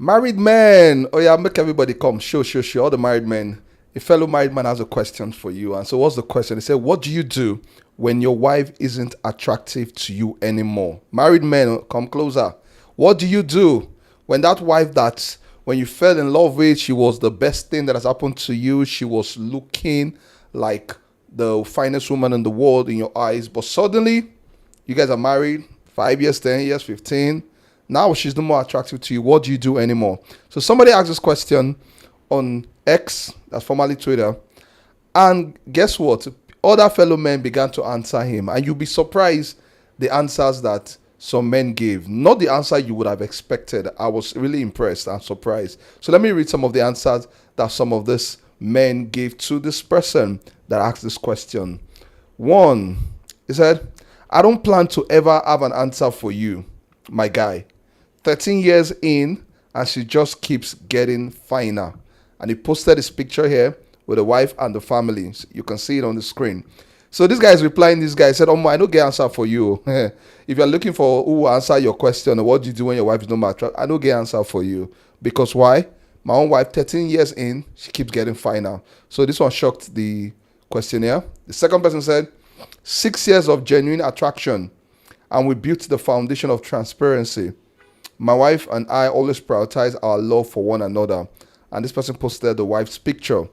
Married men. Oh yeah, make everybody come. Show. All the married men. A fellow married man has a question for you. And so what's the question? He said, what do you do when your wife isn't attractive to you anymore? Married men, come closer. What do you do when that wife that when you fell in love with, she was the best thing that has happened to you. She was looking like the finest woman in the world in your eyes. But suddenly, you guys are married, 5 years, 10 years, 15. Now she's no more attractive to you. What do you do anymore? So somebody asked this question on X, that's formerly Twitter. And guess what? Other fellow men began to answer him. And you'll be surprised the answers that some men gave. Not the answer you would have expected. I was really impressed and surprised. So let me read some of the answers that some of these men gave to this person that asked this question. One, he said, I don't plan to ever have an answer for you, my guy. 13 years in, and she just keeps getting finer. And he posted his picture here with the wife and the family. So you can see it on the screen. So this guy is replying. This guy said, I don't get answer for you. If you're looking for who will answer your question, or what do you do when your wife is no more attractive, I don't get answer for you. Because why? My own wife, 13 years in, she keeps getting finer. So this one shocked the questionnaire. The second person said, 6 years of genuine attraction, and we built the foundation of transparency. My wife and I always prioritize our love for one another. And this person posted the wife's picture.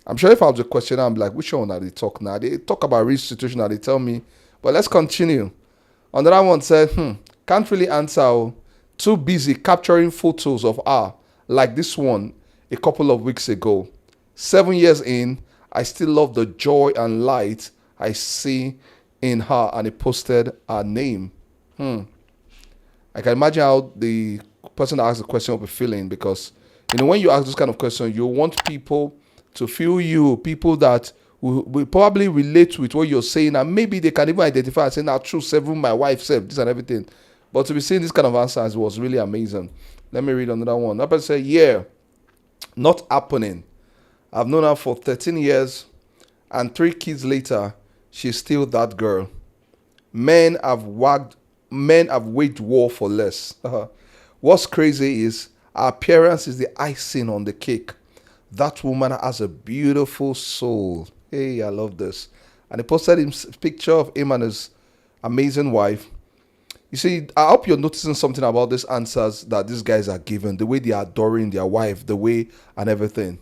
I'm sure if I was a questioner, I'm like, which one are they talk now? They talk about real situation that they tell me. But let's continue. Another one said, can't really answer. Too busy capturing photos of her, like this one a couple of weeks ago. 7 years in, I still love the joy and light I see in her. And he posted her name. I can imagine how the person that asked the question will be feeling, because when you ask this kind of question, you want people to feel you, people that will probably relate with what you're saying, and maybe they can even identify and say, now true, several my wife said this and everything. But to be seeing this kind of answers was really amazing. Let me read another one. That person said, yeah, not happening. I've known her for 13 years, and 3 kids later, she's still that girl. Men have waged war for less. What's crazy is her appearance is the icing on the cake. That woman has a beautiful soul. Hey, I love this. And he posted him a picture of him and his amazing wife. You see, I hope you're noticing something about these answers that these guys are given, the way they are adoring their wife, the way and everything.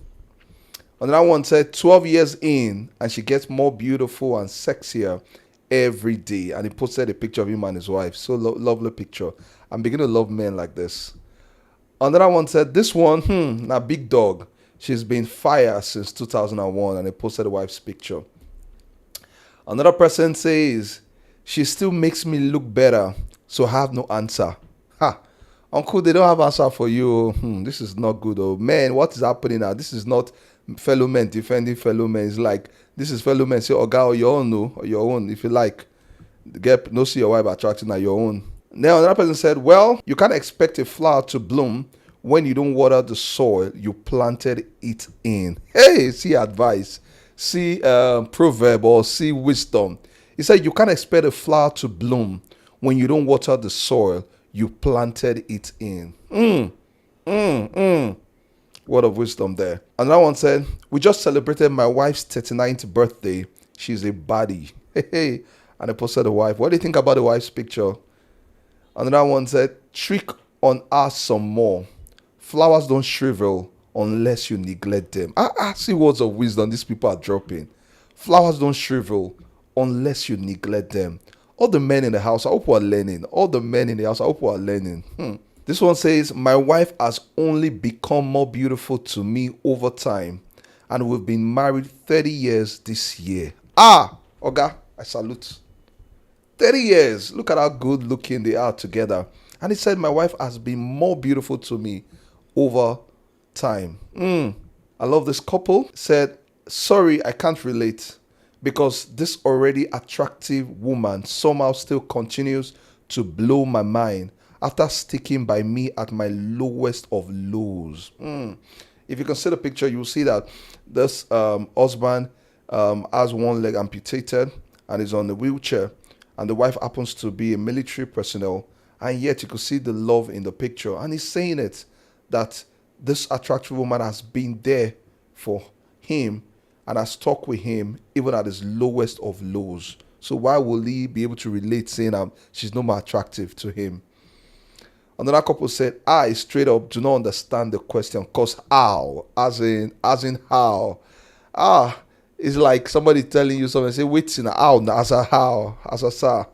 Another one said 12 years in, and she gets more beautiful and sexier every day. And he posted a picture of him and his wife. So lovely picture. I'm beginning to love men like this. Another one said, this one, na big dog. She's been fire since 2001. And he posted the wife's picture. Another person says, she still makes me look better, so I have no answer. Uncle, they don't have answer for you. This is not good. Oh, man, what is happening now? This is not fellow men defending fellow men. It's like, this is fellow men say, oh, God, your own, no, or your own. If you like, get no see your wife attracting at your own. Now, another person said, well, you can't expect a flower to bloom when you don't water the soil you planted it in. Hey, see advice, see proverb, or see wisdom. He said, you can't expect a flower to bloom when you don't water the soil you planted it in. Word of wisdom there. Another one said, we just celebrated my wife's 39th birthday. She's a baddie. Hey. And I posted the wife. What do you think about the wife's picture? Another one said, trick on us some more. Flowers don't shrivel unless you neglect them. See words of wisdom these people are dropping. Flowers don't shrivel unless you neglect them. All the men in the house, I hope we're learning. All the men in the house, I hope we're learning. This one says, my wife has only become more beautiful to me over time. And we've been married 30 years this year. Oga, I salute. 30 years. Look at how good looking they are together. And he said, my wife has been more beautiful to me over time. I love this couple. Said, sorry, I can't relate, because this already attractive woman somehow still continues to blow my mind after sticking by me at my lowest of lows. If you can see the picture, you'll see that this husband has one leg amputated and is on a wheelchair, and the wife happens to be a military personnel, and yet you could see the love in the picture. And he's saying it, that this attractive woman has been there for him and has stuck with him even at his lowest of lows. So why will he be able to relate saying she's no more attractive to him? Another couple said, I straight up do not understand the question. Cause how? As in how? Ah, it's like somebody telling you something. Say, wait, how? As a how? As a sa.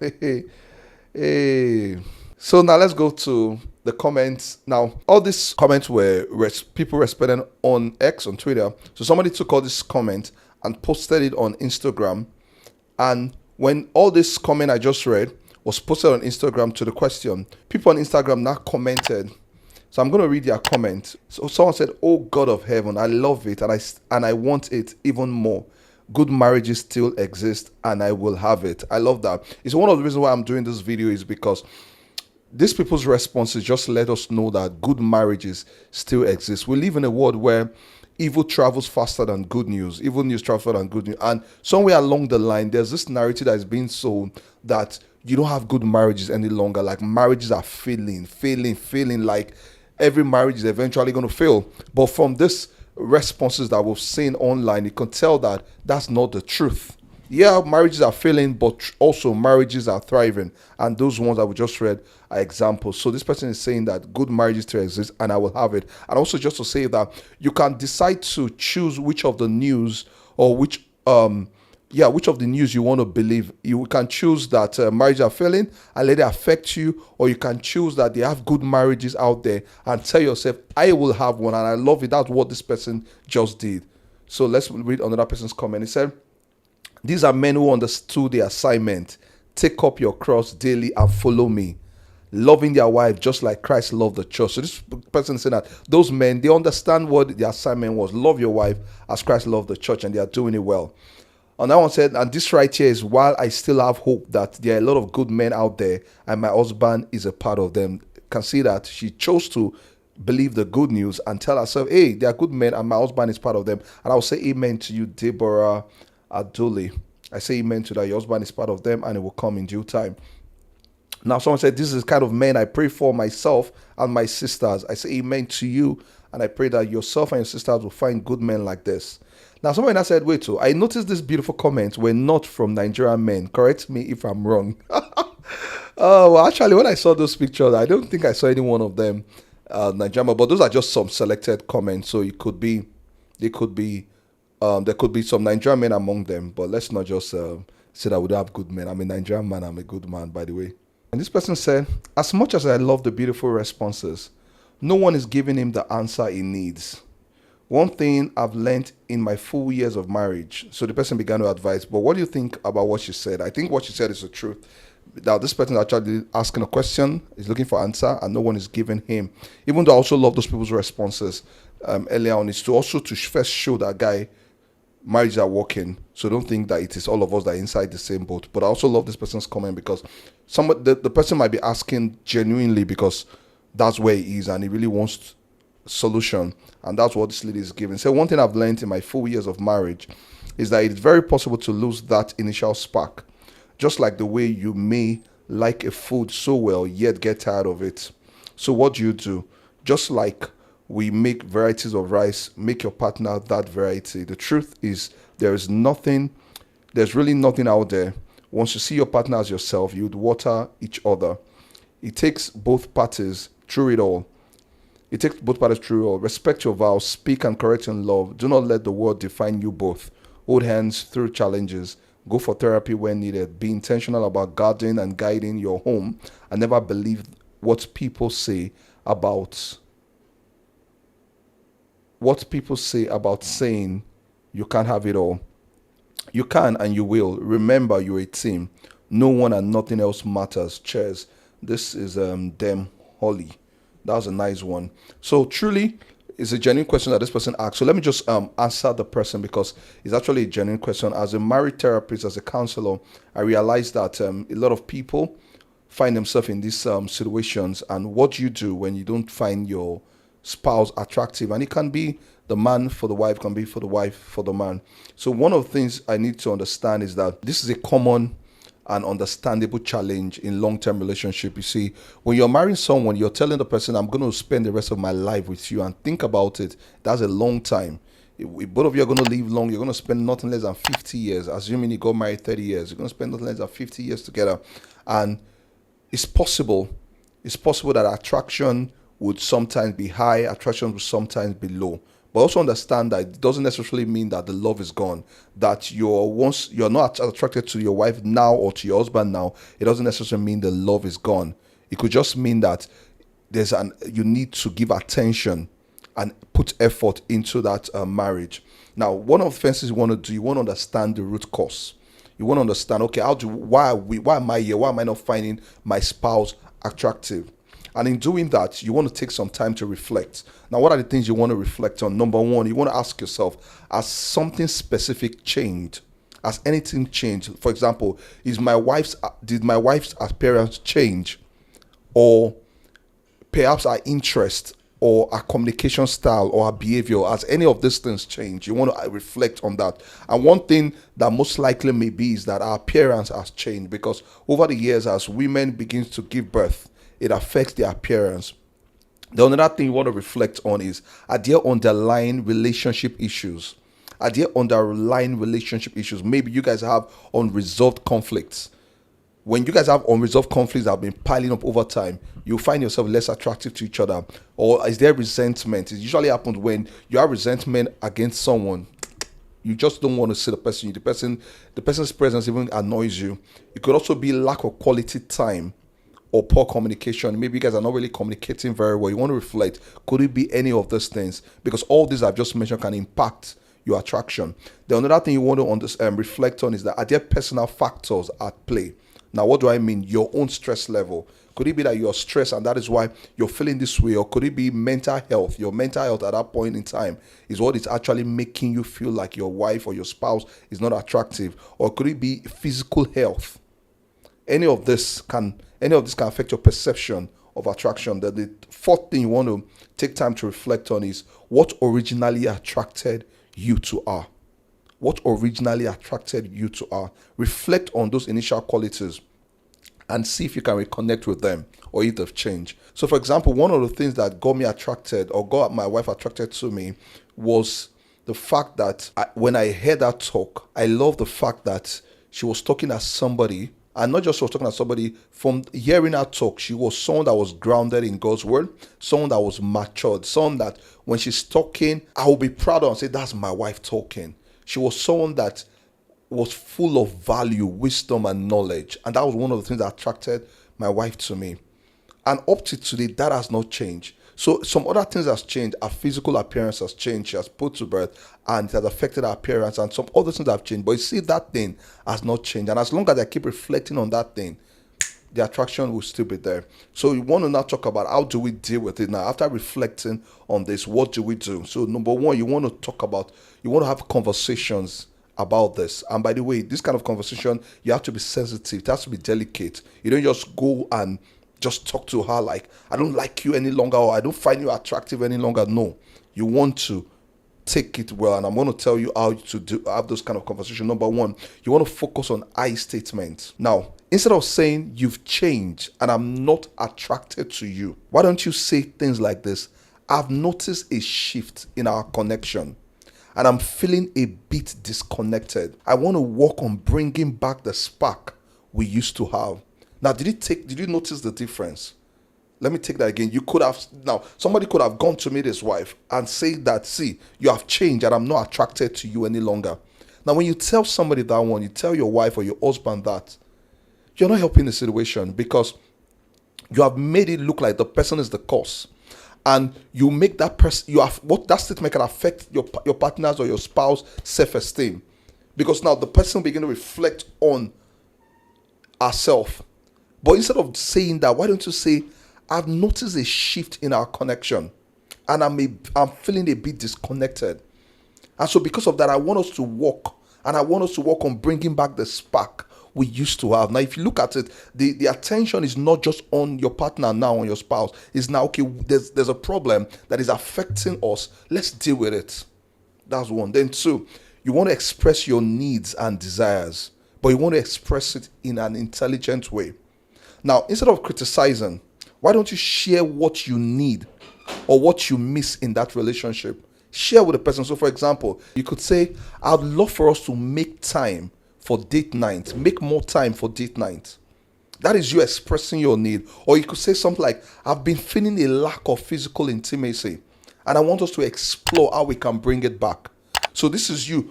Hey. So now let's go to the comments. Now, all these comments were people responding on X, on Twitter. So somebody took all this comment and posted it on Instagram. And when all this comment I just read was posted on Instagram to the question, people on Instagram now commented. So I'm going to read their comment. So someone said, oh God of heaven, I love it and I want it even more. Good marriages still exist and I will have it. I love that. It's one of the reasons why I'm doing this video is because these people's responses just let us know that good marriages still exist. We live in a world where evil travels faster than good news. Evil news travels faster than good news. And somewhere along the line, there's this narrative that is being sold that you don't have good marriages any longer. Like marriages are failing. Like every marriage is eventually going to fail. But from this responses that we've seen online, you can tell that that's not the truth. Yeah, marriages are failing, but also marriages are thriving. And those ones that we just read are examples. So this person is saying that good marriages still exist and I will have it. And also just to say that you can decide to choose which of the news or which of the news you want to believe. You can choose that marriages are failing and let it affect you, or you can choose that they have good marriages out there and tell yourself, I will have one. And I love it. That's what this person just did. So let's read another person's comment. He said, these are men who understood the assignment. Take up your cross daily and follow me. Loving their wife just like Christ loved the church. So this person is saying that those men, they understand what the assignment was. Love your wife as Christ loved the church, and they are doing it well. And that one said, and this right here is while I still have hope that there are a lot of good men out there and my husband is a part of them. Can see that she chose to believe the good news and tell herself, hey, there are good men and my husband is part of them. And I'll say amen to you, Deborah Aduli. I say amen to that. Your husband is part of them and it will come in due time. Now, someone said, this is the kind of men I pray for myself and my sisters. I say amen to you. And I pray that yourself and your sisters will find good men like this. Now, someone else said, wait, I noticed this beautiful comments were not from Nigerian men. Correct me if I'm wrong. Well, actually, when I saw those pictures, I don't think I saw any one of them Nigerian, but those are just some selected comments. So there could be some Nigerian men among them, but let's not just say that we don't have good men. I'm a Nigerian man. I'm a good man, by the way. And this person said, as much as I love the beautiful responses, no one is giving him the answer he needs. One thing I've learned in my full years of marriage. So the person began to advise, but what do you think about what she said? I think what she said is the truth. Now, this person is actually asking a question, is looking for answer, and no one is giving him. Even though I also love those people's responses earlier on, is to also to first show that guy marriages are working. So don't think that it is all of us that are inside the same boat. But I also love this person's comment because the person might be asking genuinely because that's where he is and he really wants solution, and that's what this lady is giving. So one thing I've learned in my 4 years of marriage is that it's very possible to lose that initial spark, just like the way you may like a food so well yet get tired of it. So what do? Just like we make varieties of rice, make your partner that variety. The truth is there's really nothing out there. Once you see your partner as yourself, you'd water each other. It takes both parties through it all. Respect your vows, speak and correct in love. Do not let the world define you both. Hold hands through challenges. Go for therapy when needed. Be intentional about guarding and guiding your home, and never believe what people say about saying you can't have it all. You can and you will. Remember, you're a team. No one and nothing else matters. Cheers. This is Dem Holly. That was a nice one. So truly, it's a genuine question that this person asked. So let me just answer the person because it's actually a genuine question. As a marriage therapist, as a counselor, I realized that a lot of people find themselves in these situations. And what do you do when you don't find your spouse attractive? And it can be the man for the wife, can be for the wife for the man. So one of the things I need to understand is that this is a common an understandable challenge in long-term relationship. You see, when you're marrying someone, you're telling the person, I'm going to spend the rest of my life with you. And think about it, that's a long time. If both of you are going to live long, you're going to spend nothing less than 50 years. Assuming you got married 30 years, you're going to spend nothing less than 50 years together. And it's possible that attraction would sometimes be high, attraction would sometimes be low. But also understand that it doesn't necessarily mean that the love is gone. That you're not attracted to your wife now or to your husband now, it doesn't necessarily mean the love is gone. It could just mean that you need to give attention and put effort into that marriage. Now, one of the things you want to do, you want to understand the root cause. You want to understand, okay, why am I here? Why am I not finding my spouse attractive? And in doing that, you want to take some time to reflect. Now, what are the things you want to reflect on? Number one, you want to ask yourself, has something specific changed? Has anything changed? For example, did my wife's appearance change? Or perhaps our interest or our communication style or our behavior, has any of these things changed? You want to reflect on that. And one thing that most likely may be is that our appearance has changed, because over the years, as women begin to give birth, it affects their appearance. The another thing you want to reflect on is, are there underlying relationship issues? Are there underlying relationship issues? Maybe you guys have unresolved conflicts. When you guys have unresolved conflicts that have been piling up over time, you find yourself less attractive to each other. Or is there resentment? It usually happens when you have resentment against someone. You just don't want to see the person. The person's presence even annoys you. It could also be lack of quality time or poor communication. Maybe you guys are not really communicating very well. You want to reflect. Could it be any of those things? Because all these I've just mentioned can impact your attraction. The another thing you want to reflect on is that, are there personal factors at play? Now, what do I mean? Your own stress level. Could it be that you're stressed and that is why you're feeling this way? Or could it be mental health? Your mental health at that point in time is what is actually making you feel like your wife or your spouse is not attractive? Or could it be physical health? Any of this can affect your perception of attraction. The fourth thing you want to take time to reflect on is, what originally attracted you to her? What originally attracted you to her? Reflect on those initial qualities and see if you can reconnect with them or if they've changed. So, for example, one of the things that got me attracted or got my wife attracted to me was the fact that when I heard her talk, I love the fact that she was talking as somebody. And not just was talking to somebody, from hearing her talk, she was someone that was grounded in God's word, someone that was matured, someone that when she's talking, I will be proud of and say, that's my wife talking. She was someone that was full of value, wisdom, and knowledge. And that was one of the things that attracted my wife to me. And up to today, that has not changed. So some other things has changed. Her physical appearance has changed. She has put to birth and it has affected her appearance, and some other things have changed. But you see, that thing has not changed. And as long as I keep reflecting on that thing, the attraction will still be there. So you want to now talk about, how do we deal with it now? After reflecting on this, what do we do? So number one, you want to have conversations about this. And by the way, this kind of conversation, you have to be sensitive. It has to be delicate. You don't just go and just talk to her like, I don't like you any longer, or I don't find you attractive any longer. No, you want to take it well, and I'm going to tell you how to have those kind of conversations. Number one, you want to focus on I statements. Now, instead of saying you've changed and I'm not attracted to you, why don't you say things like this? I've noticed a shift in our connection and I'm feeling a bit disconnected. I want to work on bringing back the spark we used to have. Now, did you notice the difference? Let me take that again. Somebody could have gone to meet his wife and say that, see, you have changed and I'm not attracted to you any longer. Now, when you tell somebody that one, you tell your wife or your husband that, you're not helping the situation, because you have made it look like the person is the cause. And you make that person, that statement can affect your partner's or your spouse's self-esteem. Because now the person begin to reflect on herself. But instead of saying that, why don't you say, I've noticed a shift in our connection and I'm feeling a bit disconnected. And so because of that, I want us to work on bringing back the spark we used to have. Now, if you look at it, the attention is not just on your partner now, on your spouse. It's now, okay, there's a problem that is affecting us. Let's deal with it. That's one. Then two, you want to express your needs and desires. but you want to express it in an intelligent way. Now, instead of criticizing, why don't you share what you need or what you miss in that relationship? Share with the person. So, for example, you could say, I'd love for us to make time for date night, make more time for date night. That is you expressing your need. Or you could say something like, I've been feeling a lack of physical intimacy, and I want us to explore how we can bring it back. So this is you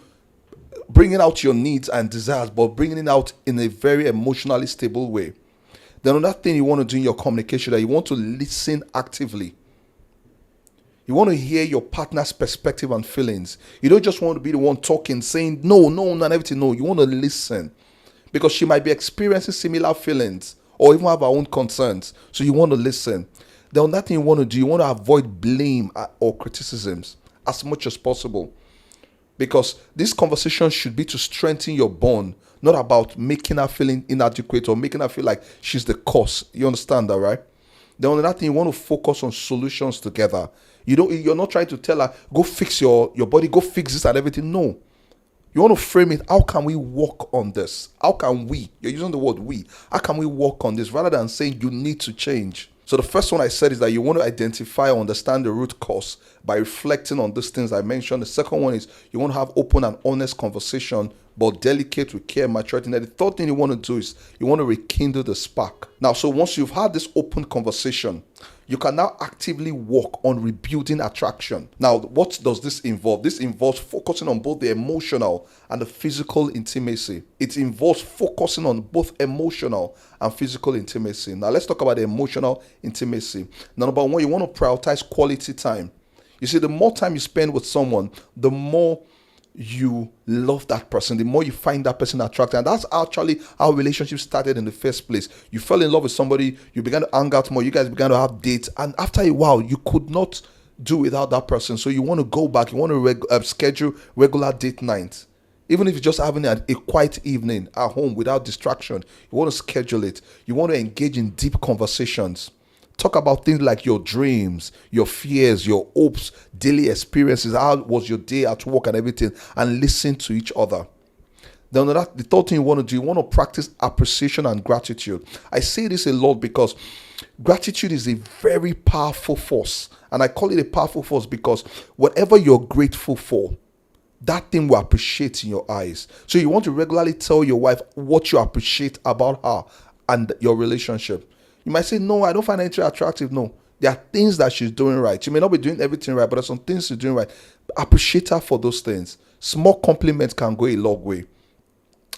bringing out your needs and desires, but bringing it out in a very emotionally stable way. Then another thing you want to do in your communication, that you want to listen actively. You want to hear your partner's perspective and feelings. You don't just want to be the one talking, saying no, and everything. No, you want to listen, because she might be experiencing similar feelings or even have her own concerns. So you want to listen. Then another thing you want to do, you want to avoid blame or criticisms as much as possible. Because this conversation should be to strengthen your bond, not about making her feeling inadequate or making her feel like she's the cause. You understand that, right? Then another thing, you want to focus on solutions together. You're not trying to tell her, go fix your body, go fix this and everything. No. You want to frame it, how can we work on this? How can we? You're using the word we. How can we work on this rather than saying you need to change? So the first one I said is that you want to identify or understand the root cause by reflecting on these things I mentioned. The second one is you want to have open and honest conversation, but delicate with care, maturity. And the third thing you want to do is you want to rekindle the spark. Now, so once you've had this open conversation, you can now actively work on rebuilding attraction. Now, what does this involve? This involves focusing on both the emotional and the physical intimacy. It involves focusing on both emotional and physical intimacy. Now, let's talk about the emotional intimacy. Now, number one, you want to prioritize quality time. You see, the more time you spend with someone, the more you love that person, the more you find that person attractive. And that's actually how relationship started in the first place. You fell in love with somebody, you began to hang out more, you guys began to have dates, and after a while you could not do without that person. So you want to go back, you want to schedule regular date nights. Even if you're just having a quiet evening at home without distraction, you want to schedule it. You want to engage in deep conversations. Talk about things like your dreams, your fears, your hopes, daily experiences, how was your day at work and everything, and listen to each other. Then the third thing you want to do, you want to practice appreciation and gratitude. I say this a lot because gratitude is a very powerful force. And I call it a powerful force because whatever you're grateful for, that thing will appreciate in your eyes. So you want to regularly tell your wife what you appreciate about her and your relationship. You might say, no, I don't find anything attractive. No, there are things that she's doing right. She may not be doing everything right, but there's some things she's doing right. Appreciate her for those things. Small compliments can go a long way.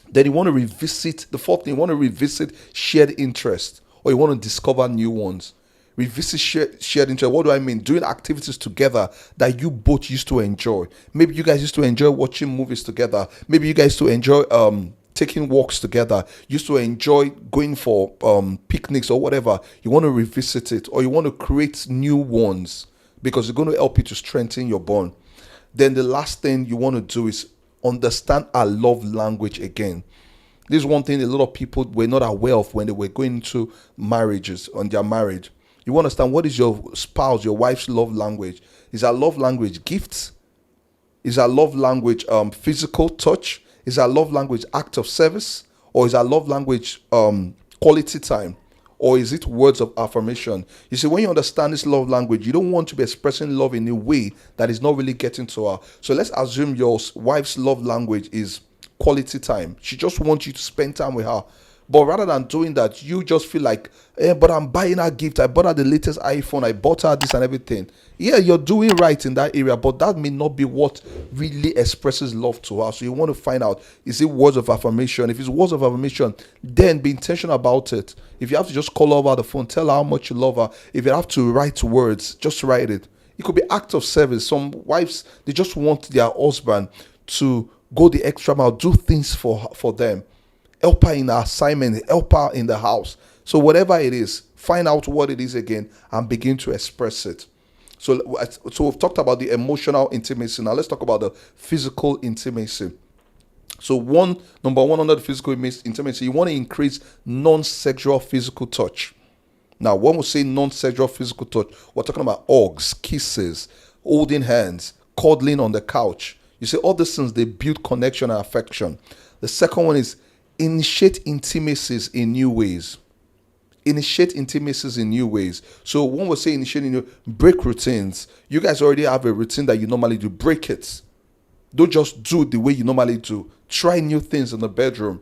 Then you want to revisit, the fourth thing, you want to revisit shared interest, or you want to discover new ones. Revisit shared interest. What do I mean? Doing activities together that you both used to enjoy. Maybe you guys used to enjoy watching movies together. Maybe you guys used to enjoy taking walks together, used to enjoy going for picnics or whatever. You want to revisit it, or you want to create new ones because it's going to help you to strengthen your bond. Then the last thing you want to do is understand our love language again. This is one thing a lot of people were not aware of when they were going into marriages, on their marriage. You want to understand, what is your spouse, your wife's love language? Is our love language gifts? Is our love language physical touch? Is our love language act of service? Or is our love language quality time? Or is it words of affirmation? You see, when you understand this love language, you don't want to be expressing love in a way that is not really getting to her. So let's assume your wife's love language is quality time. She just wants you to spend time with her. But rather than doing that, you just feel like, but I'm buying her gift. I bought her the latest iPhone. I bought her this and everything. Yeah, you're doing right in that area, but that may not be what really expresses love to her. So you want to find out, is it words of affirmation? If it's words of affirmation, then be intentional about it. If you have to just call her over the phone, tell her how much you love her. If you have to write words, just write it. It could be act of service. Some wives, they just want their husband to go the extra mile, do things for them. Help her in her assignment, help her in the house. So whatever it is, find out what it is again and begin to express it. So we've talked about the emotional intimacy. Now let's talk about the physical intimacy. So number one under the physical intimacy, you want to increase non-sexual physical touch. Now, when we say non-sexual physical touch, we're talking about hugs, kisses, holding hands, cuddling on the couch. You see, all these things, they build connection and affection. The second one is Initiate intimacies in new ways. Initiate intimacies in new ways. So when we say initiating new, break routines. You guys already have a routine that you normally do. Break it. Don't just do the way you normally do. Try new things in the bedroom.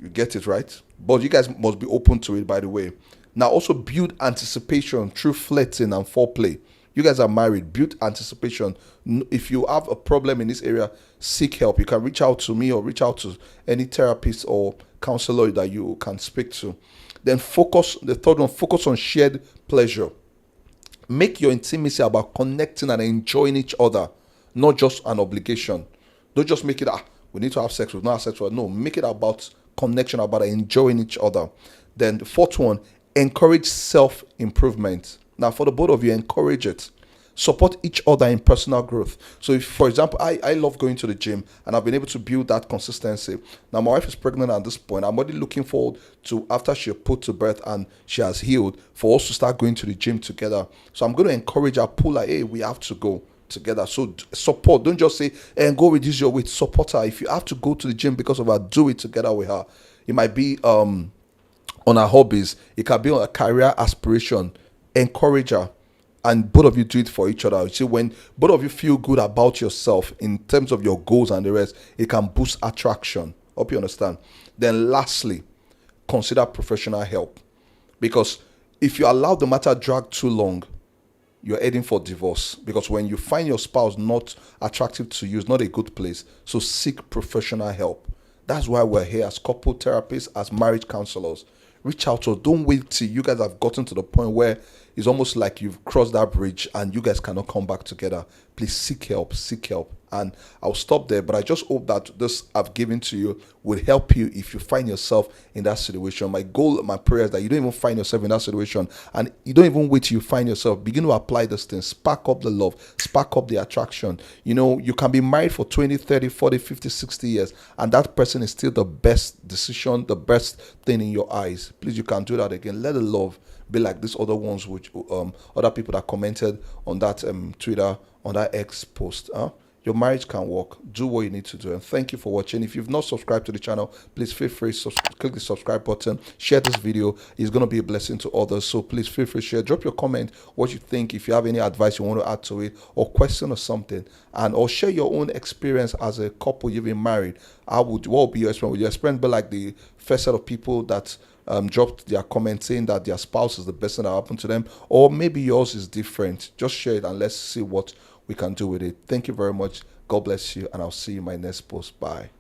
You get it, right? But you guys must be open to it, by the way. Now, also build anticipation through flirting and foreplay. You guys are married. Build anticipation. If you have a problem in this area, seek help. You can reach out to me or reach out to any therapist or counselor that you can speak to. Then focus. The third one, focus on shared pleasure. Make your intimacy about connecting and enjoying each other, not just an obligation. Don't just make it, we need to have sex, we've not have sex. No, make it about connection, about enjoying each other. Then the fourth one, encourage self-improvement. Now, for the both of you, encourage it. Support each other in personal growth. So if, for example, I love going to the gym and I've been able to build that consistency. Now my wife is pregnant at this point. I'm already looking forward to, after she put to birth and she has healed, for us to start going to the gym together. So I'm going to encourage her, pull her, hey, we have to go together. So support. Don't just say, and go reduce your weight. Support her. If you have to go to the gym because of her, do it together with her. It might be on her hobbies. It can be on a career aspiration. Encourage her. And both of you do it for each other. You see, when both of you feel good about yourself in terms of your goals and the rest, it can boost attraction. Hope you understand. Then lastly, consider professional help. Because if you allow the matter drag too long, you're heading for divorce. Because when you find your spouse not attractive to you, it's not a good place. So seek professional help. That's why we're here as couple therapists, as marriage counselors. Reach out to us. Don't wait till you guys have gotten to the point where it's almost like you've crossed that bridge and you guys cannot come back together. Please seek help, seek help. And I'll stop there, but I just hope that this I've given to you will help you if you find yourself in that situation. My goal, my prayer is that you don't even find yourself in that situation and you don't even wait till you find yourself. Begin to apply these things. Spark up the love, spark up the attraction. You know, you can be married for 20, 30, 40, 50, 60 years and that person is still the best decision, the best thing in your eyes. Please, you can do that again. Let the love be like these other ones, which other people that commented on that Twitter, on that X post. Your marriage can work. Do what you need to do. And thank you for watching. If you've not subscribed to the channel, please feel free to click the subscribe button. Share this video. It's going to be a blessing to others. So please feel free to share. Drop your comment, what you think. If you have any advice you want to add to it or question or something. And or share your own experience as a couple you've been married. What would be your experience? Would your experience be like the first set of people that dropped their comment saying that their spouse is the best thing that happened to them? Or maybe yours is different. Just share it and let's see what we can do with it. Thank you very much. God bless you, and I'll see you in my next post. Bye.